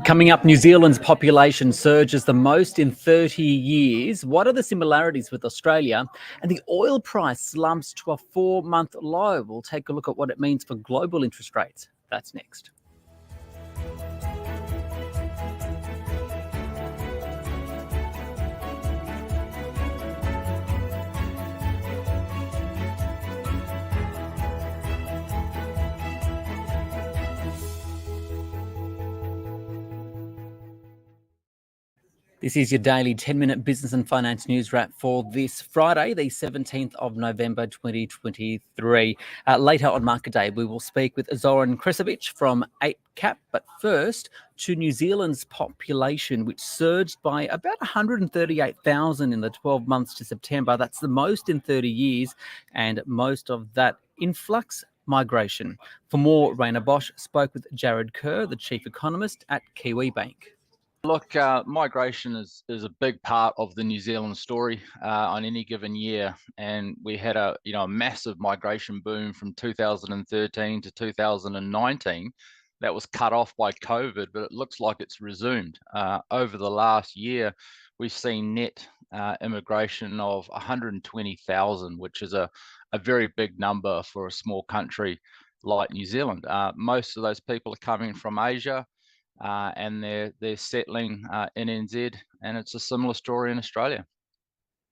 Coming up, New Zealand's population surges the most in 30 years. What are the similarities with Australia? And the oil price slumps to a 4-month low. We'll take a look at what it means for global interest rates. That's next. This is your daily 10-minute business and finance news wrap for this Friday, the 17th of November 2023. Later on Market Day, we will speak with Zoran Kresovic from Eightcap. But first, to New Zealand's population, which surged by about 138,000 in the 12 months to September. That's the most in 30 years, and most of that influx migration. For more, Rhayna Bosch spoke with Jarrad Kerr, the chief economist at Kiwibank. Look, migration is a big part of the New Zealand story on any given year, and we had a massive migration boom from 2013 to 2019. That was cut off by COVID, but it looks like it's resumed. Over the last year, we've seen net immigration of 120,000, which is a very big number for a small country like New Zealand. Most of those people are coming from Asia. And they're settling in NZ, and it's a similar story in Australia.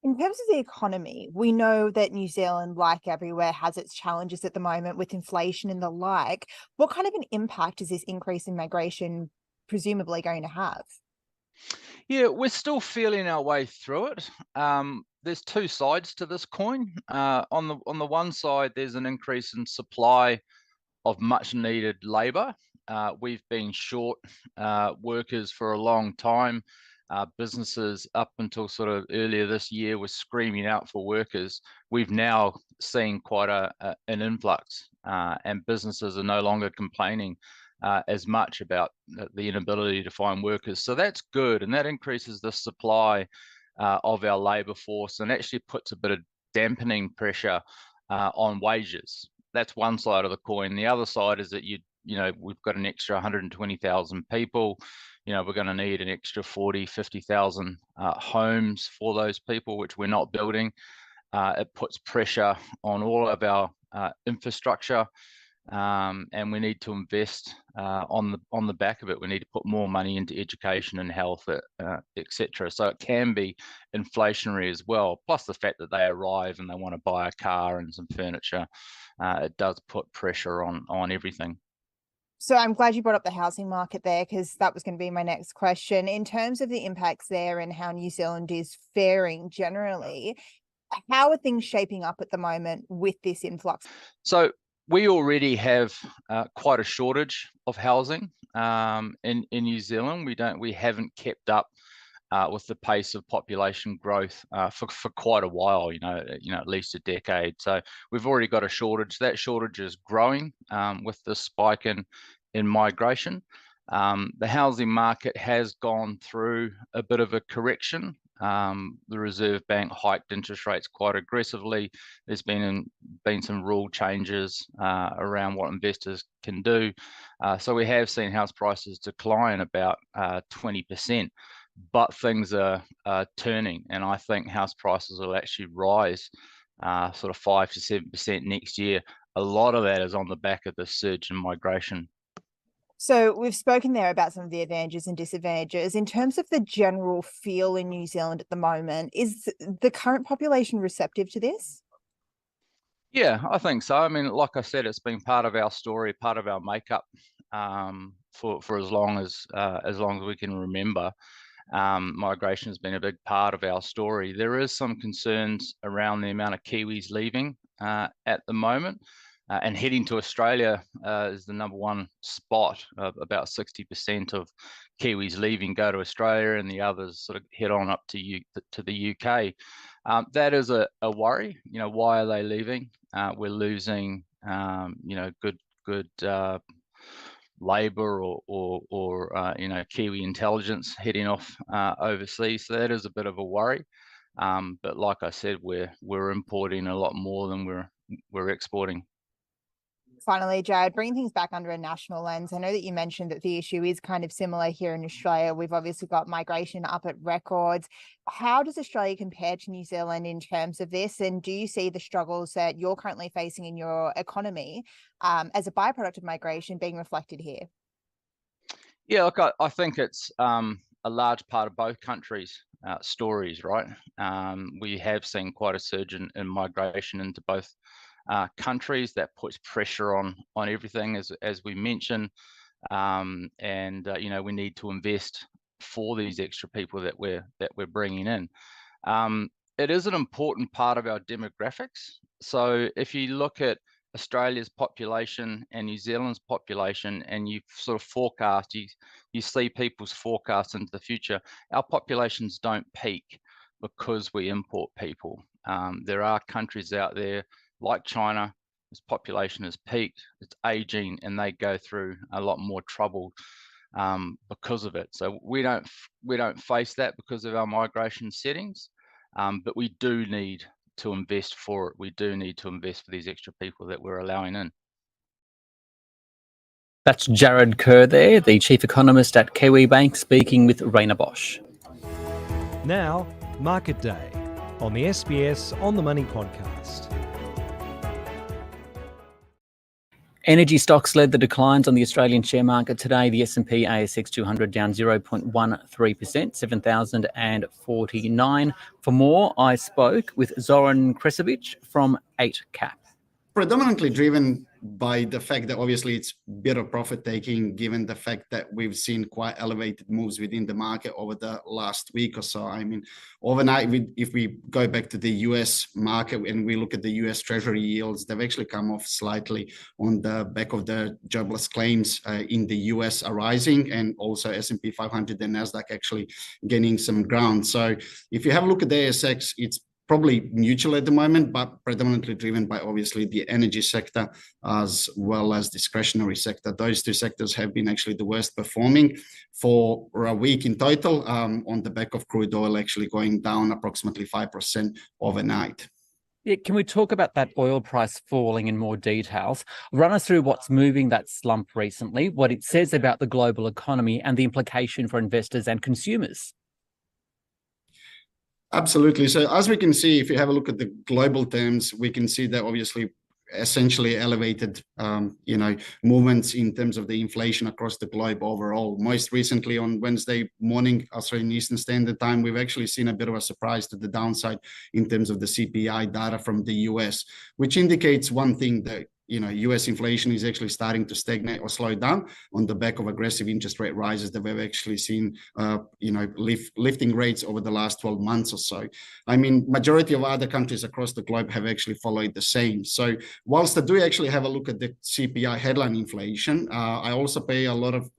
In terms of the economy, we know that New Zealand, like everywhere, has its challenges at the moment with inflation and the like. What kind of an impact is this increase in migration presumably going to have? Yeah, we're still feeling our way through it. There's two sides to this coin. On the one side, there's an increase in supply of much needed labour. We've been short workers for a long time. Businesses up until sort of earlier this year were screaming out for workers. We've now seen quite an influx, and businesses are no longer complaining as much about the inability to find workers. So that's good, and that increases the supply of our labour force and actually puts a bit of dampening pressure on wages. That's one side of the coin. The other side is that we've got an extra 120,000 people. We're going to need an extra 40, 50,000 homes for those people, which we're not building. It puts pressure on all of our infrastructure, and we need to invest on the back of it. We need to put more money into education and health, etc. So it can be inflationary as well. Plus the fact that they arrive and they want to buy a car and some furniture, it does put pressure on everything. So I'm glad you brought up the housing market there, because that was going to be my next question. In terms of the impacts there and how New Zealand is faring generally, how are things shaping up at the moment with this influx? So we already have quite a shortage of housing in New Zealand. We haven't kept up with the pace of population growth for quite a while, at least a decade. So we've already got a shortage. That shortage is growing with the spike in migration. The housing market has gone through a bit of a correction. The Reserve Bank hiked interest rates quite aggressively. There's been some rule changes around what investors can do. So we have seen house prices decline about 20%. But things are turning, and I think house prices will actually rise sort of 5 to 7% next year. A lot of that is on the back of the surge in migration. So we've spoken there about some of the advantages and disadvantages. In terms of the general feel in New Zealand at the moment, is the current population receptive to this? Yeah, I think so. I mean, like I said, it's been part of our story, part of our makeup for as long as we can remember. Migration has been a big part of our story. There is some concerns around the amount of Kiwis leaving at the moment, and heading to Australia is the number one spot. About 60% of Kiwis leaving go to Australia, and the others sort of head on up to the UK. That is a worry. Why are they leaving? We're losing good labour or Kiwi intelligence heading off overseas. So that is a bit of a worry. But like I said, we're importing a lot more than we're exporting. Finally, Jarrad, bringing things back under a national lens, I know that you mentioned that the issue is kind of similar here in Australia. We've obviously got migration up at records. How does Australia compare to New Zealand in terms of this? And do you see the struggles that you're currently facing in your economy as a byproduct of migration being reflected here? Yeah, look, I think it's a large part of both countries' stories, right? We have seen quite a surge in migration into both countries. That puts pressure on everything, as we mentioned, and you know, we need to invest for these extra people that we're bringing in. It is an important part of our demographics. So if you look at Australia's population and New Zealand's population, and you sort of forecast, you see people's forecasts into the future, our populations don't peak because we import people. There are countries out there like China, whose population has peaked, it's aging, and they go through a lot more trouble because of it. So we don't face that because of our migration settings, but we do need to invest for it. We do need to invest for these extra people that we're allowing in. That's Jarrad Kerr there, the Chief Economist at Kiwibank, speaking with Rhayna Bosch. Now, Market Day on the SBS On the Money podcast. Energy stocks led the declines on the Australian share market today. The S&P ASX 200 down 0.13%, 7,049. For more, I spoke with Zoran Kresovic from Eightcap. Predominantly driven by the fact that obviously it's better profit taking, given the fact that we've seen quite elevated moves within the market over the last week or so. I mean, overnight, if we go back to the US market and we look at the US Treasury yields, they've actually come off slightly on the back of the jobless claims in the US are rising, and also S&P 500 and NASDAQ actually gaining some ground. So if you have a look at the ASX, it's probably neutral at the moment, but predominantly driven by obviously the energy sector as well as discretionary sector. Those two sectors have been actually the worst performing for a week in total, on the back of crude oil actually going down approximately 5% overnight. Yeah, can we talk about that oil price falling in more details? Run us through what's moving that slump recently, what it says about the global economy, and the implication for investors and consumers. Absolutely. So as we can see, if you have a look at the global terms, we can see that obviously essentially elevated, movements in terms of the inflation across the globe overall. Most recently on Wednesday morning, Australian Eastern Standard Time, we've actually seen a bit of a surprise to the downside in terms of the CPI data from the US, which indicates one thing, that US inflation is actually starting to stagnate or slow down on the back of aggressive interest rate rises that we've actually seen, lifting rates over the last 12 months or so. I mean, majority of other countries across the globe have actually followed the same. So whilst I do actually have a look at the CPI headline inflation, I also pay a lot of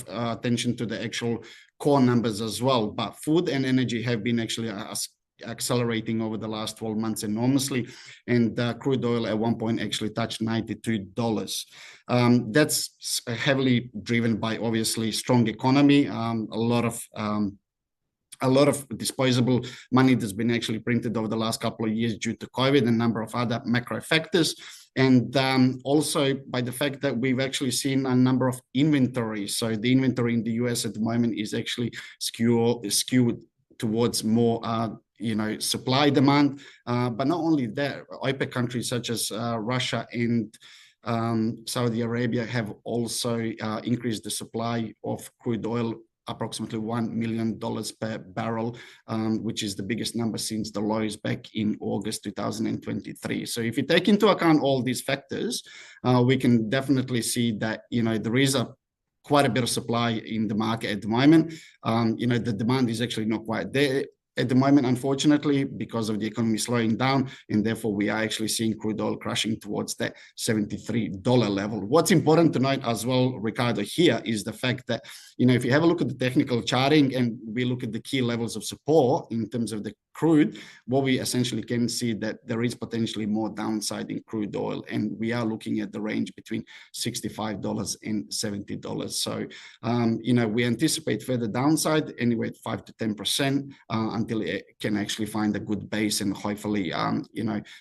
attention to the actual core numbers as well. But food and energy have been actually accelerating over the last 12 months enormously, and crude oil at one point actually touched $92. That's heavily driven by obviously strong economy, a lot of disposable money that's been actually printed over the last couple of years due to COVID and a number of other macro factors. And also by the fact that we've actually seen a number of inventories. So the inventory in the US at the moment is actually skewed towards more supply demand, but not only that, OPEC countries such as Russia and Saudi Arabia have also increased the supply of crude oil approximately $1 million per barrel, which is the biggest number since the lows back in August 2023. So if you take into account all these factors, we can definitely see that there is quite a bit of supply in the market at the moment. The demand is actually not quite there at the moment, unfortunately, because of the economy slowing down, and therefore we are actually seeing crude oil crashing towards that $73 level. What's important to note as well, Ricardo, here is the fact that, if you have a look at the technical charting and we look at the key levels of support in terms of the crude, what we essentially can see that there is potentially more downside in crude oil, and we are looking at the range between $65 and $70. So, we anticipate further downside anywhere at 5 to 10% until it can actually find a good base and hopefully,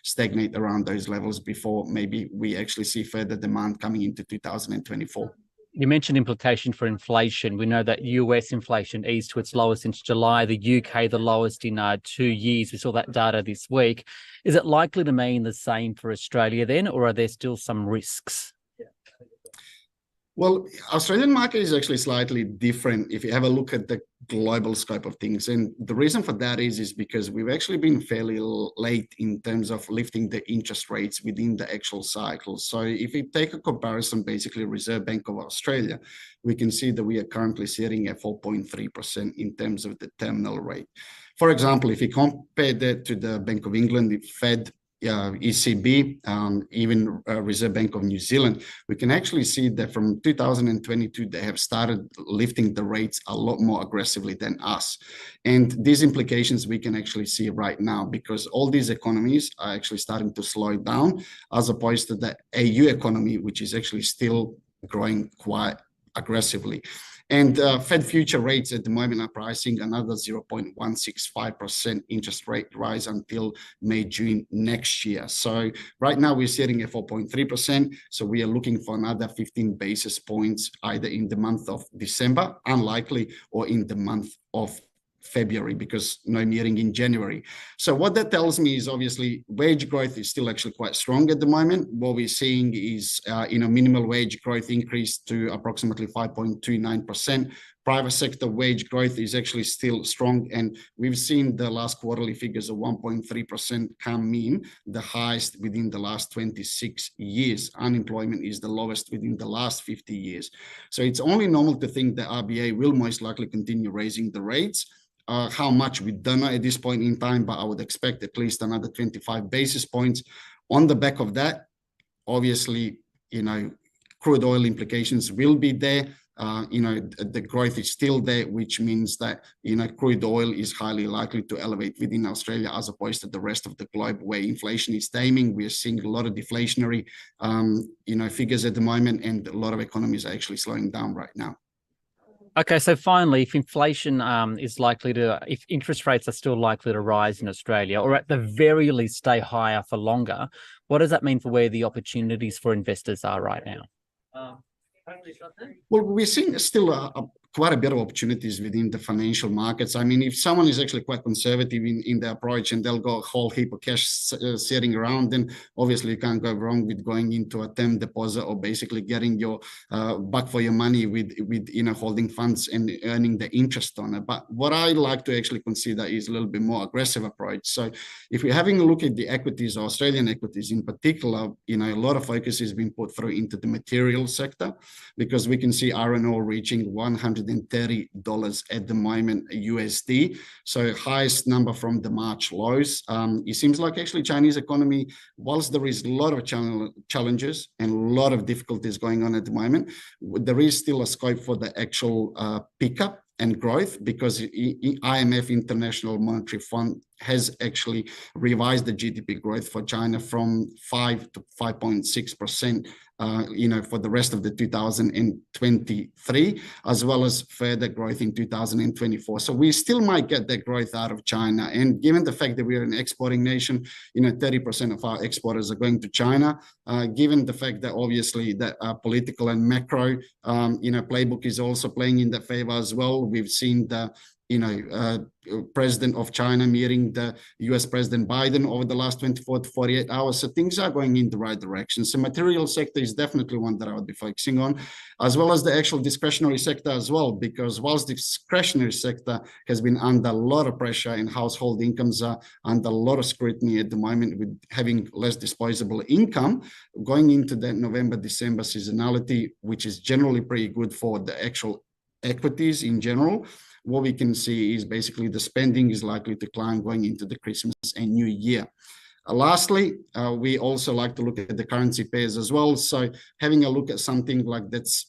stagnate around those levels before maybe we actually see further demand coming into 2024. You mentioned implication for inflation. We know that US inflation eased to its lowest since July, the UK the lowest in 2 years. We saw that data this week. Is it likely to mean the same for Australia then, or are there still some risks? Well, Australian market is actually slightly different if you have a look at the global scope of things. And the reason for that is because we've actually been fairly late in terms of lifting the interest rates within the actual cycle. So if we take a comparison, basically Reserve Bank of Australia, we can see that we are currently sitting at 4.3% in terms of the terminal rate. For example, if you compare that to the Bank of England, the Fed, ECB, even Reserve Bank of New Zealand, we can actually see that from 2022, they have started lifting the rates a lot more aggressively than us. And these implications we can actually see right now because all these economies are actually starting to slow down as opposed to the AU economy, which is actually still growing quite aggressively. And Fed future rates at the moment are pricing another 0.165% interest rate rise until May, June next year. So right now we're sitting at 4.3%. So we are looking for another 15 basis points either in the month of December, unlikely, or in the month of February because no meeting in January. So what that tells me is obviously wage growth is still actually quite strong at the moment. What we're seeing is, minimal wage growth increased to approximately 5.29%. Private sector wage growth is actually still strong. And we've seen the last quarterly figures of 1.3% come in, the highest within the last 26 years. Unemployment is the lowest within the last 50 years. So it's only normal to think that RBA will most likely continue raising the rates. How much we don't know at this point in time, but I would expect at least another 25 basis points. On the back of that, obviously, crude oil implications will be there. The growth is still there, which means that, crude oil is highly likely to elevate within Australia as opposed to the rest of the globe where inflation is taming. We are seeing a lot of deflationary, figures at the moment, and a lot of economies are actually slowing down right now. Okay, so finally, if inflation if interest rates are still likely to rise in Australia, or at the very least stay higher for longer, what does that mean for where the opportunities for investors are right now? Well, we're seeing still quite a bit of opportunities within the financial markets. I mean, if someone is actually quite conservative in their approach and they'll go a whole heap of cash sitting around, then obviously you can't go wrong with going into a term deposit or basically getting your buck for your money with holding funds and earning the interest on it. But what I like to actually consider is a little bit more aggressive approach. So if we're having a look at the equities, Australian equities in particular, a lot of focus has been put through into the material sector because we can see iron ore reaching $130 at the moment USD, so highest number from the March lows. It seems like actually Chinese economy, whilst there is a lot of challenges and a lot of difficulties going on at the moment, there is still a scope for the actual pickup and growth because IMF, International Monetary Fund, has actually revised the GDP growth for China from 5 to 5.6%, for the rest of the 2023, as well as further growth in 2024. So we still might get that growth out of China. And given the fact that we are an exporting nation, 30% of our exporters are going to China, given the fact that obviously that political and macro, playbook is also playing in their favor as well. We've seen the president of China meeting the US President Biden over the last 24 to 48 hours. So things are going in the right direction. So material sector is definitely one that I would be focusing on, as well as the actual discretionary sector as well, because whilst the discretionary sector has been under a lot of pressure and household incomes are under a lot of scrutiny at the moment with having less disposable income, going into that November, December seasonality, which is generally pretty good for the actual equities in general, what we can see is basically the spending is likely to climb going into the Christmas and New Year. Lastly, we also like to look at the currency pairs as well. So having a look at something like that's,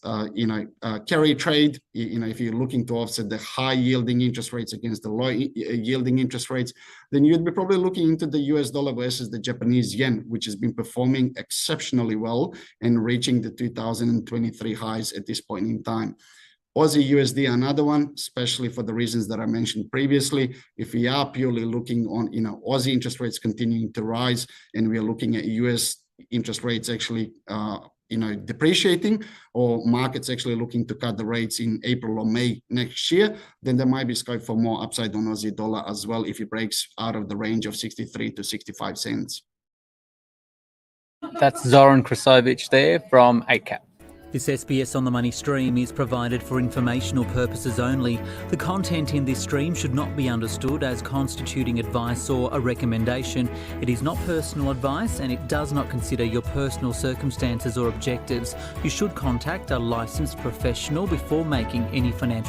carry trade, if you're looking to offset the high yielding interest rates against the low yielding interest rates, then you'd be probably looking into the US dollar versus the Japanese yen, which has been performing exceptionally well and reaching the 2023 highs at this point in time. Aussie USD, another one, especially for the reasons that I mentioned previously. If we are purely looking on, Aussie interest rates continuing to rise, and we are looking at US interest rates actually, depreciating, or markets actually looking to cut the rates in April or May next year, then there might be scope for more upside on Aussie dollar as well if it breaks out of the range of 63 to 65 cents. That's Zoran Kresovic there from Eightcap. This SBS On the Money stream is provided for informational purposes only. The content in this stream should not be understood as constituting advice or a recommendation. It is not personal advice and it does not consider your personal circumstances or objectives. You should contact a licensed professional before making any financial